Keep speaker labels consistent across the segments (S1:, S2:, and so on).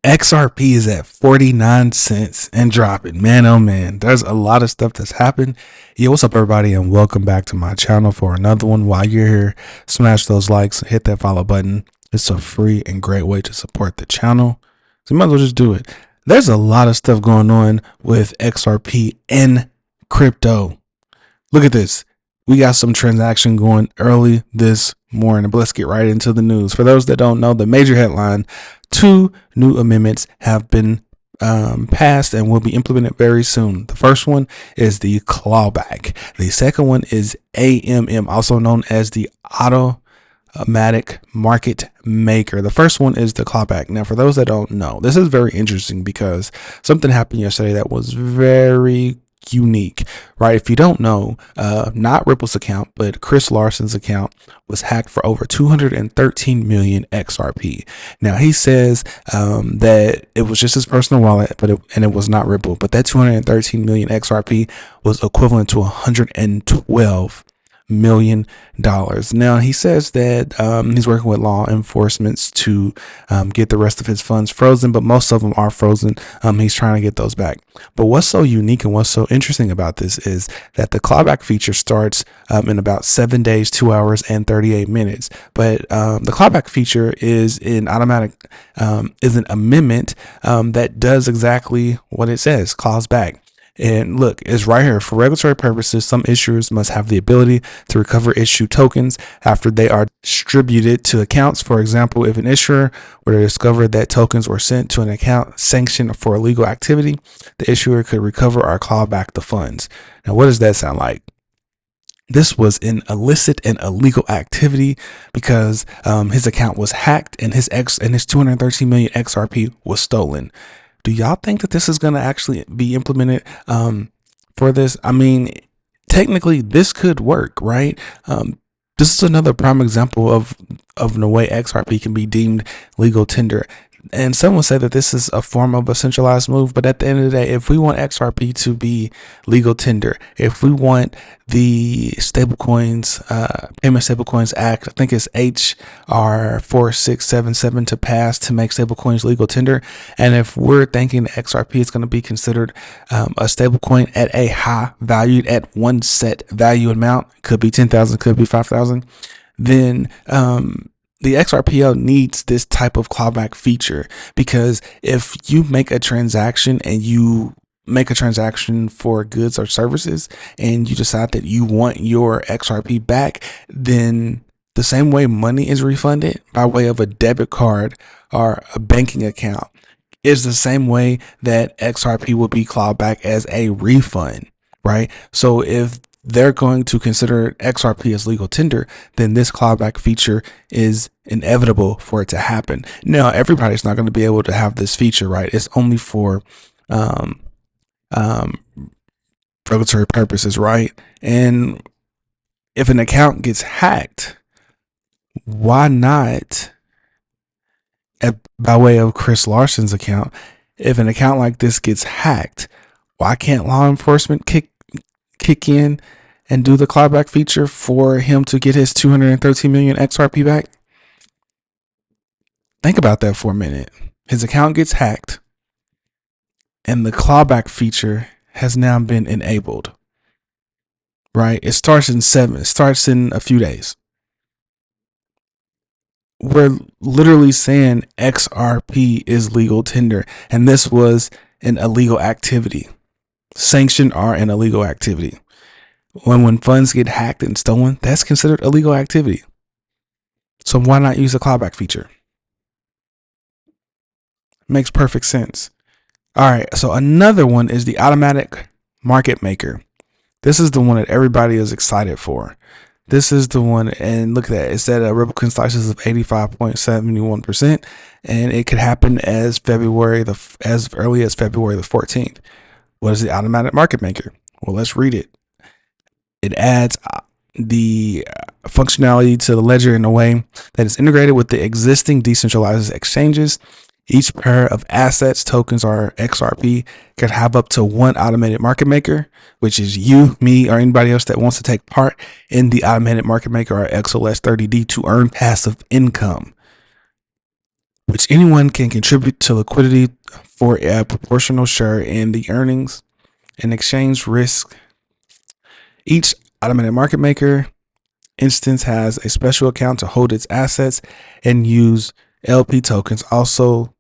S1: XRP is at 49 cents and dropping. Man, oh man, there's a lot of stuff that's happened. Yo, what's up, everybody, and welcome back to my channel for another one. While you're here, smash those likes, hit that follow button. It's a free and great way to support the channel, so you might as well just do it. There's a lot of stuff going on with XRP and crypto. Look at this. We got some transaction going early this morning, but let's get right into the news. For those that don't know, the major headline: 2 new amendments have been passed and will be implemented very soon. The first one is the clawback. The second one is AMM, also known as the automatic market maker. The first one is the clawback. Now, for those that don't know, this is very interesting because something happened yesterday that was very unique, right? If you don't know, not Ripple's account, but Chris Larson's account was hacked for over 213 million XRP. Now he says that it was just his personal wallet, but it was not Ripple. But that 213 million XRP was equivalent to 112 million dollars. Now he says that he's working with law enforcement to get the rest of his funds frozen, but most of them are frozen. He's trying to get those back. But what's so unique and what's so interesting about this is that the clawback feature starts in about 7 days, 2 hours, and 38 minutes. But the clawback feature is an automatic, is an amendment that does exactly what it says: claws back. And look, it's right here. For regulatory purposes, some issuers must have the ability to recover issued tokens after they are distributed to accounts. For example, if an issuer were to discover that tokens were sent to an account sanctioned for illegal activity, the issuer could recover or claw back the funds. Now, what does that sound like? This was an illicit and illegal activity because his account was hacked and his 213 million XRP was stolen. Do y'all think that this is going to actually be implemented for this? I mean, technically this could work, right? This is another prime example of the way XRP can be deemed legal tender. And someone said that this is a form of a centralized move, but at the end of the day, if we want XRP to be legal tender, if we want the stablecoins, Payment Stablecoins Act, I think it's HR 4677 to pass to make stablecoins legal tender. And if we're thinking that XRP is going to be considered a stablecoin at a high valued at one set value amount, could be 10,000, could be 5,000, then the XRPL needs this type of clawback feature, because if you make a transaction and you make a transaction for goods or services and you decide that you want your XRP back, then the same way money is refunded by way of a debit card or a banking account is the same way that XRP will be clawed back as a refund, right? So if they're going to consider XRP as legal tender, then this clawback feature is inevitable for it to happen. Now, everybody's not going to be able to have this feature, right? It's only for regulatory purposes, right? And if an account gets hacked, why not, by way of Chris Larson's account, if an account like this gets hacked, why can't law enforcement kick in and do the clawback feature for him to get his 213 million XRP back? Think about that for a minute. His account gets hacked and the clawback feature has now been enabled, right? It starts in a few days. We're literally saying XRP is legal tender, and this was an illegal activity. Sanctioned are an illegal activity. When funds get hacked and stolen, that's considered illegal activity. So why not use the clawback feature? Makes perfect sense. All right, so another one is the automatic market maker. This is the one that everybody is excited for. This is the one, and look at that. It's at a Ripple consensus of 85.71%, and it could happen as early as February the 14th. What is the automatic market maker? Well, let's read it. It adds the functionality to the ledger in a way that is integrated with the existing decentralized exchanges. Each pair of assets, tokens, or XRP could have up to one automated market maker, which is you, me, or anybody else that wants to take part in the automated market maker or XLS 30D to earn passive income. which anyone can contribute to liquidity for a proportional share in the earnings and exchange risk. Each automated market maker instance has a special account to hold its assets and use LP tokens, also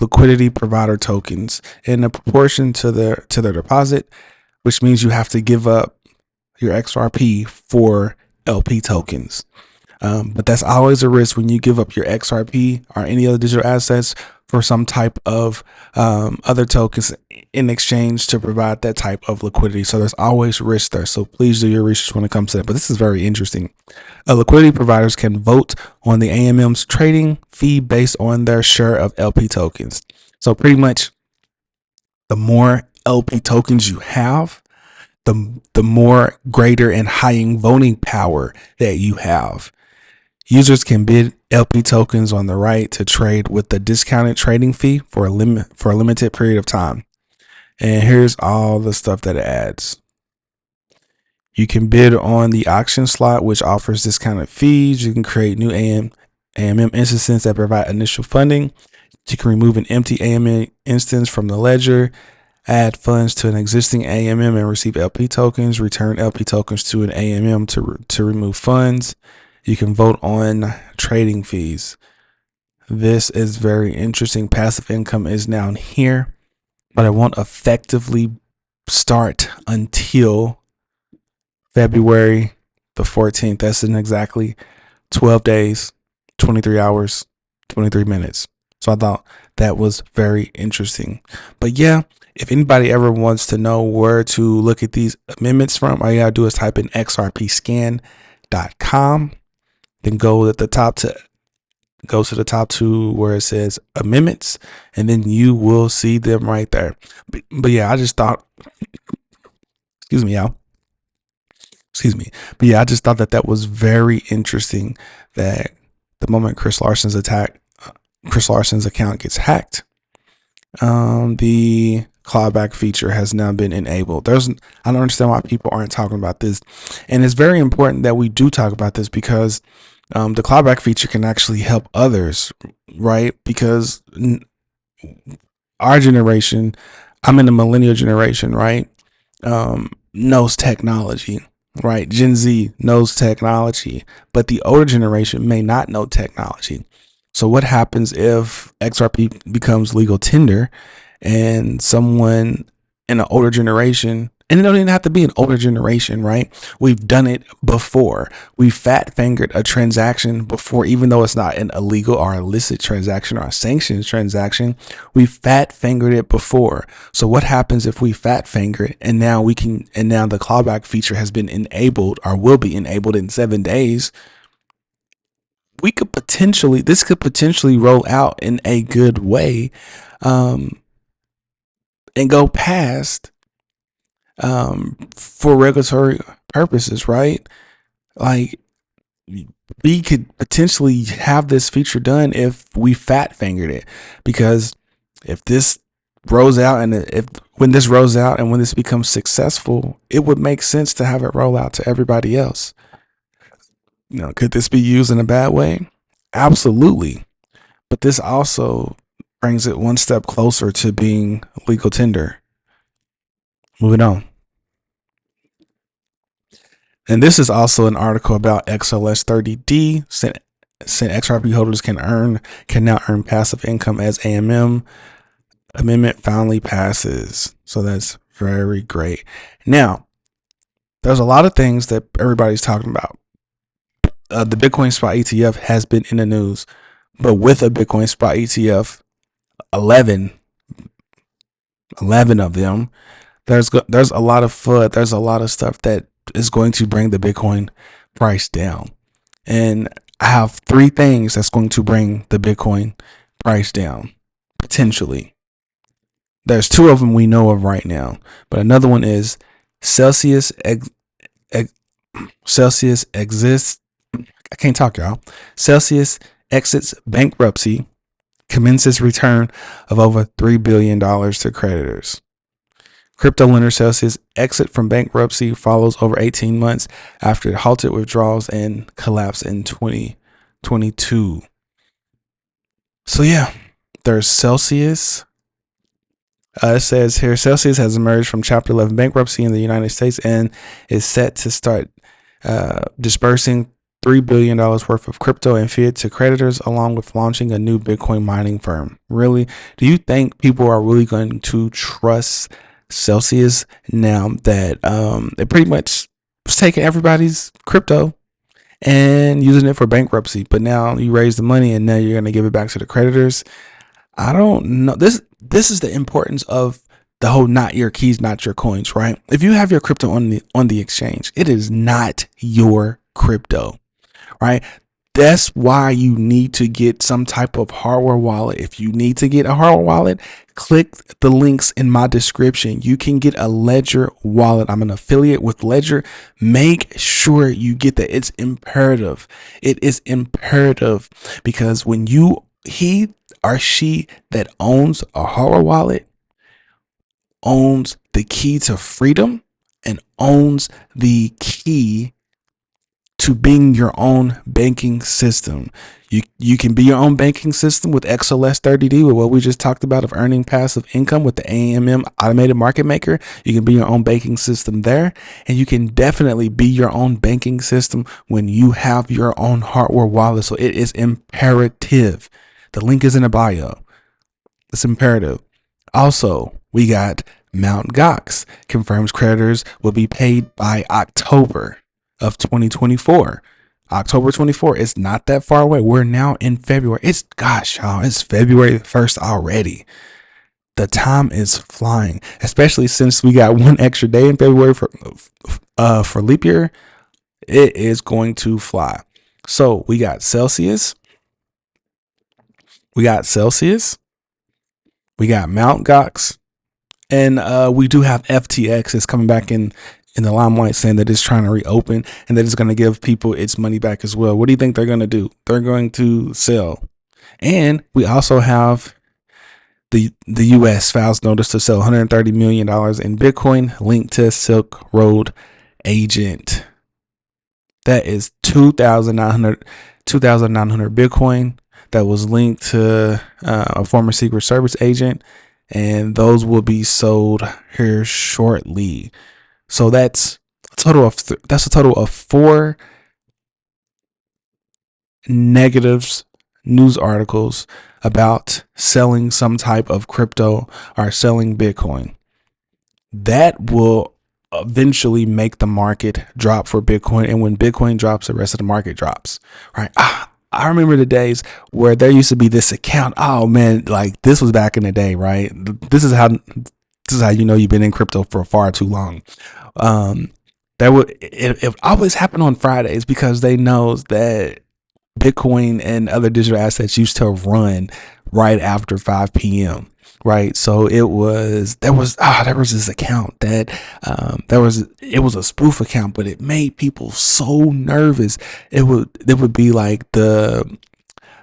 S1: liquidity provider tokens, in a proportion to their deposit, which means you have to give up your XRP for LP tokens. But that's always a risk when you give up your XRP or any other digital assets for some type of other tokens in exchange to provide that type of liquidity. So there's always risk there. So please do your research when it comes to that. But this is very interesting. Liquidity providers can vote on the AMM's trading fee based on their share of LP tokens. So pretty much the more LP tokens you have, the more greater and higher voting power that you have. Users can bid LP tokens on the right to trade with the discounted trading fee for a limited period of time. And here's all the stuff that it adds. You can bid on the auction slot, which offers discounted fees. You can create new AMM instances that provide initial funding. You can remove an empty AMM instance from the ledger, add funds to an existing AMM and receive LP tokens, return LP tokens to an AMM to remove funds. You can vote on trading fees. This is very interesting. Passive income is down here, but it won't effectively start until February the 14th. That's in exactly 12 days, 23 hours, 23 minutes. So I thought that was very interesting. But yeah, if anybody ever wants to know where to look at these amendments from, all you gotta do is type in xrpscan.com. Then go to the top to where it says amendments, and then you will see them right there. But yeah, I just thought, excuse me, y'all. Excuse me. But yeah, I just thought that was very interesting that the moment Chris Larson's account gets hacked, the clawback feature has now been enabled. I don't understand why people aren't talking about this. And it's very important that we do talk about this because the clawback feature can actually help others, right? Because our generation, I'm in the millennial generation, right? Knows technology, right? Gen Z knows technology, but the older generation may not know technology. So what happens if XRP becomes legal tender and someone in an older generation, and it don't even have to be an older generation, right? We've done it before. We fat fingered a transaction before, even though it's not an illegal or illicit transaction or a sanctions transaction. We fat fingered it before. So what happens if we fat finger it and now the clawback feature has been enabled or will be enabled in 7 days? This could potentially roll out in a good way, and go past, for regulatory purposes, right? Like, we could potentially have this feature done if we fat fingered it, because if this rolls out and when this becomes successful, it would make sense to have it roll out to everybody else. Could this be used in a bad way? Absolutely. But this also brings it one step closer to being legal tender. Moving on. And this is also an article about XLS30D. Since XRP holders can now earn passive income as AMM amendment finally passes. So that's very great. Now, there's a lot of things that everybody's talking about. The Bitcoin spot ETF has been in the news, but with a Bitcoin spot ETF, 11 of them, there's a lot of FUD. There's a lot of stuff that is going to bring the Bitcoin price down. And I have 3 things that's going to bring the Bitcoin price down, potentially. There's 2 of them we know of right now, but another one is Celsius exists. I can't talk, y'all. Celsius exits bankruptcy, commences return of over $3 billion to creditors. Crypto lender Celsius exit from bankruptcy follows over 18 months after it halted withdrawals and collapsed in 2022. So yeah, there's Celsius. It says here Celsius has emerged from Chapter 11 bankruptcy in the United States and is set to start dispersing $3 billion worth of crypto and fiat to creditors, along with launching a new Bitcoin mining firm. Really? Do you think people are really going to trust Celsius now that it pretty much was taking everybody's crypto and using it for bankruptcy? But now you raise the money and now you're going to give it back to the creditors. I don't know. This is the importance of the whole not your keys, not your coins, right? If you have your crypto on the exchange, it is not your crypto, right? That's why you need to get some type of hardware wallet. If you need to get a hardware wallet, click the links in my description. You can get a Ledger wallet. I'm an affiliate with Ledger. Make sure you get that. It's imperative. It is imperative because when he or she that owns a hardware wallet owns the key to freedom and owns the key to being your own banking system. You can be your own banking system with XLS 30D, with what we just talked about of earning passive income with the AMM automated market maker. You can be your own banking system there, and you can definitely be your own banking system when you have your own hardware wallet. So it is imperative. The link is in the bio. It's imperative. Also, we got Mt. Gox confirms creditors will be paid by October of 2024. October 24. It's not that far away. We're now in February. It's y'all, it's February 1st already. The time is flying, especially since we got one extra day in February for leap year. It is going to fly. So we got Celsius. We got Mt. Gox, and we do have FTX is coming back in the limelight, saying that it's trying to reopen and that it's going to give people its money back as well. What do you think they're going to do? They're going to sell. And we also have the U.S. files notice to sell $130 million in Bitcoin linked to Silk Road agent. That is 2,900 Bitcoin that was linked to a former Secret Service agent, and those will be sold here shortly. So that's a total of 4 negatives news articles about selling some type of crypto or selling Bitcoin. That will eventually make the market drop for Bitcoin, and when Bitcoin drops, the rest of the market drops, right? I remember the days where there used to be this account. Oh man, like this was back in the day, right? This is how you know you've been in crypto for far too long. It always happen on Fridays because they know that Bitcoin and other digital assets used to run right after 5 p.m. Right. So there was this account that it was a spoof account, but it made people so nervous. It would be like the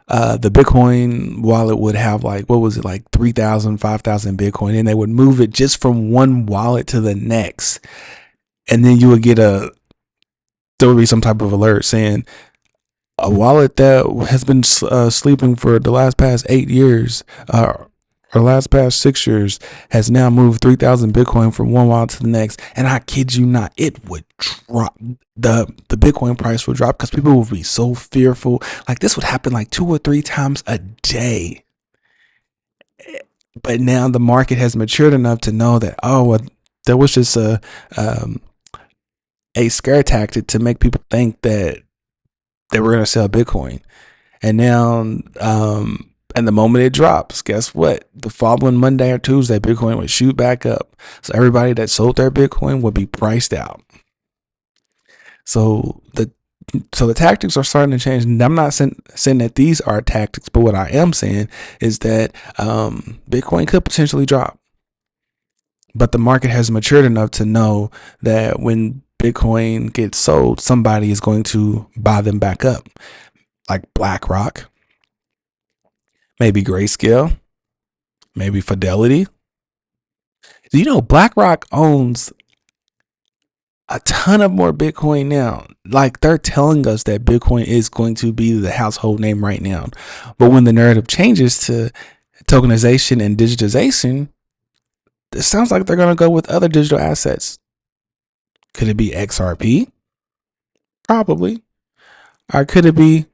S1: Bitcoin wallet would have like, what was it, like 3,000, 5,000 Bitcoin, and they would move it just from one wallet to the next. And then you would get there would be some type of alert saying a wallet that has been sleeping for the last past 8 years, or last past 6 years, has now moved 3,000 Bitcoin from one wallet to the next. And I kid you not, it would drop. The Bitcoin price would drop because people would be so fearful. Like this would happen like 2 or 3 times a day. But now the market has matured enough to know that, there was just a scare tactic to make people think that they were going to sell Bitcoin. And now, and the moment it drops, guess what? The following Monday or Tuesday, Bitcoin would shoot back up. So everybody that sold their Bitcoin would be priced out. So the tactics are starting to change. And I'm not saying that these are tactics, but what I am saying is that Bitcoin could potentially drop. But the market has matured enough to know that when Bitcoin gets sold, somebody is going to buy them back up, like BlackRock, maybe Grayscale, maybe Fidelity. Do you know BlackRock owns a ton of more Bitcoin now. Like, they're telling us that Bitcoin is going to be the household name right now. But when the narrative changes to tokenization and digitization, it sounds like they're going to go with other digital assets. Could it be XRP? Probably. Or could it be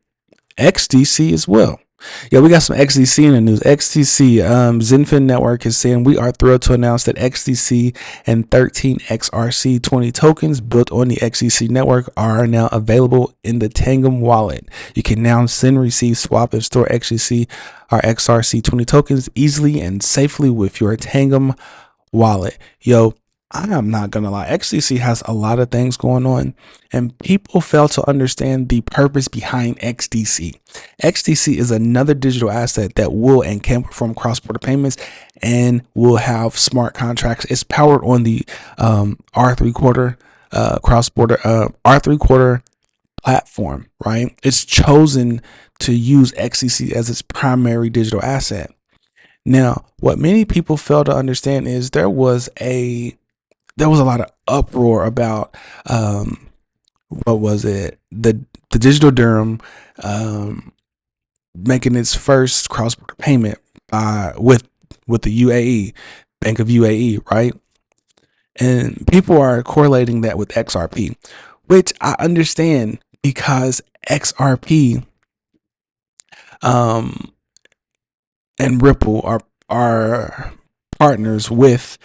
S1: XDC as well? Yeah, we got some XDC in the news. XDC, Zenfin Network is saying, we are thrilled to announce that XDC and 13 XRC20 tokens built on the XDC network are now available in the Tangum wallet. You can now send, receive, swap, and store XDC or XRC20 tokens easily and safely with your Tangum wallet. Yo, I am not gonna lie, XDC has a lot of things going on, and people fail to understand the purpose behind XDC. XDC is another digital asset that will and can perform cross-border payments and will have smart contracts. It's powered on the R3/4 cross-border R3/4 platform, right? It's chosen to use XDC as its primary digital asset. Now, what many people fail to understand is there was a lot of uproar about what was it, the digital dirham making its first cross-border payment with the UAE, Bank of UAE, right? And people are correlating that with XRP, which I understand because XRP and Ripple are partners with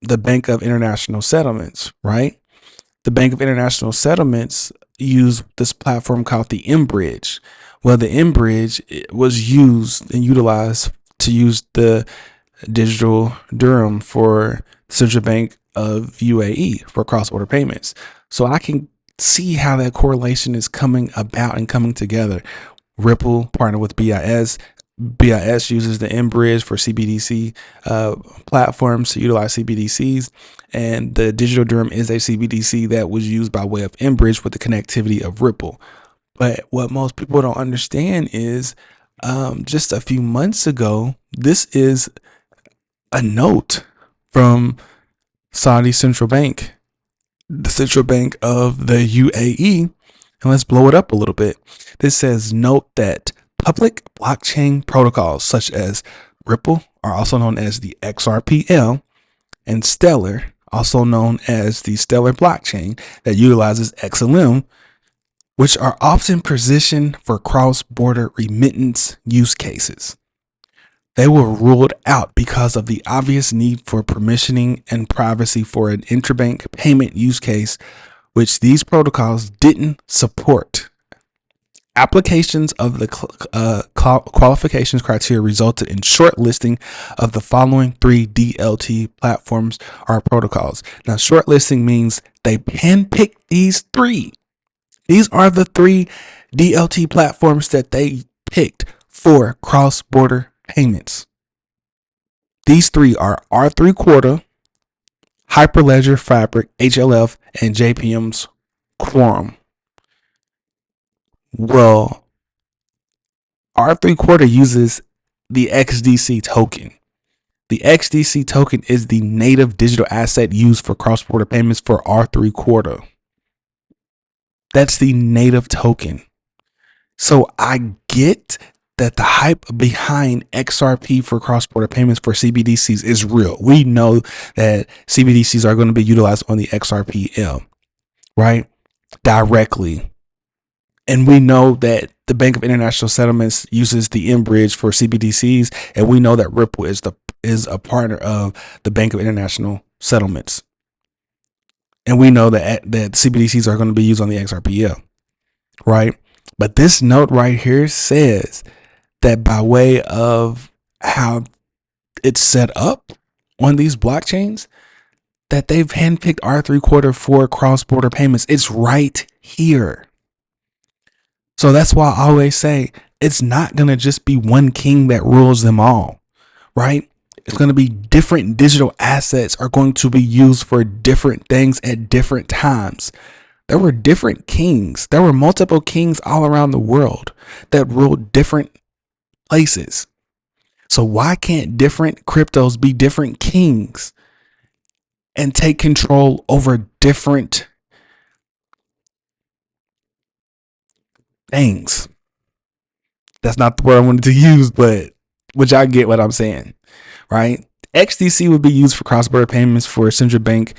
S1: the Bank of International Settlements, right? The Bank of International Settlements use this platform called the M Bridge. Well, the M Bridge was used and utilized to use the digital dirham for Central Bank of UAE for cross-border payments. So I can see how that correlation is coming about and coming together. Ripple partnered with BIS. BIS uses the M Bridge for CBDC platforms to utilize CBDCs, and the digital dirham is a CBDC that was used by way of M Bridge with the connectivity of Ripple. But what most people don't understand is just a few months ago, this is a note from Saudi Central Bank, the central bank of the UAE. And let's blow it up a little bit. This says, note that public blockchain protocols such as Ripple, are also known as the XRPL, and Stellar, also known as the Stellar blockchain that utilizes XLM, which are often positioned for cross-border remittance use cases. They were ruled out because of the obvious need for permissioning and privacy for an interbank payment use case, which these protocols didn't support. Applications of the qualifications criteria resulted in shortlisting of the following 3 DLT platforms or protocols. Now, shortlisting means they handpicked these 3. These are the 3 DLT platforms that they picked for cross-border payments. These 3 are R3/4, Hyperledger Fabric, HLF, and JPM's Quorum. Well, R3/4 uses the XDC token. The XDC token is the native digital asset used for cross-border payments for R3/4. That's the native token. So I get that the hype behind XRP for cross-border payments for CBDCs is real. We know that CBDCs are going to be utilized on the XRPL, right? Directly. And we know that the Bank of International Settlements uses the M Bridge for CBDCs, and we know that Ripple is a partner of the Bank of International Settlements. And we know that CBDCs are going to be used on the XRPL, right? But this note right here says that by way of how it's set up on these blockchains, that they've handpicked R3/4 for cross-border payments. It's right here. So that's why I always say it's not going to just be one king that rules them all, right? It's going to be different digital assets are going to be used for different things at different times. There were different kings. There were multiple kings all around the world that ruled different places. So why can't different cryptos be different kings and take control over different things. That's not the word I wanted to use, but which I get what I'm saying, right? XDC would be used for cross-border payments for Central Bank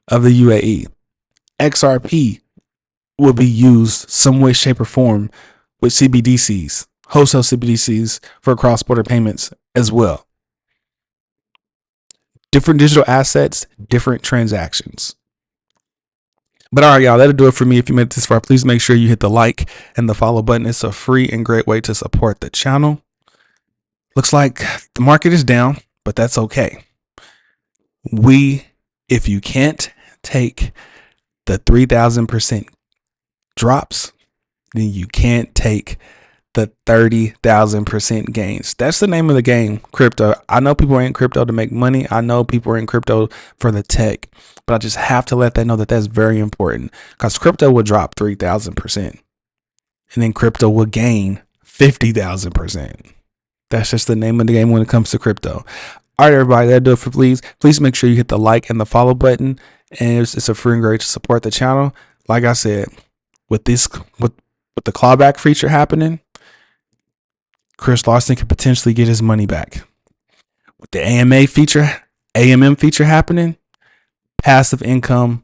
S1: of the UAE. XRP will be used some way, shape, or form with CBDCs, wholesale CBDCs for cross-border payments as well. Different digital assets, different transactions. But all right, y'all, that'll do it for me. If you made it this far, please make sure you hit the like and the follow button. It's a free and great way to support the channel. Looks like the market is down, but that's okay. If you can't take the 3,000% drops, then you can't take the 30,000% gains. That's the name of the game, crypto. I know people are in crypto to make money. I know people are in crypto for the tech, but I just have to let them know that that's very important, because crypto will drop 3,000% and then crypto will gain 50,000%. That's just the name of the game when it comes to crypto. All right, everybody, that'll do it for please. Please make sure you hit the like and the follow button. And it's a free and great to support the channel. Like I said, with the clawback feature happening, Chris Larson could potentially get his money back. With the AMM feature happening, passive income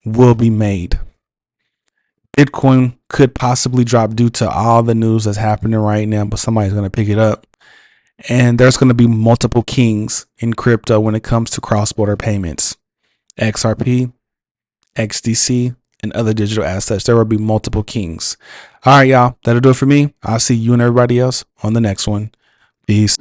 S1: will be made. Bitcoin could possibly drop due to all the news that's happening right now, but somebody's going to pick it up. And there's going to be multiple kings in crypto when it comes to cross-border payments. XRP, XDC, and other digital assets. There will be multiple kings. All right, y'all. That'll do it for me. I'll see you and everybody else on the next one. Peace.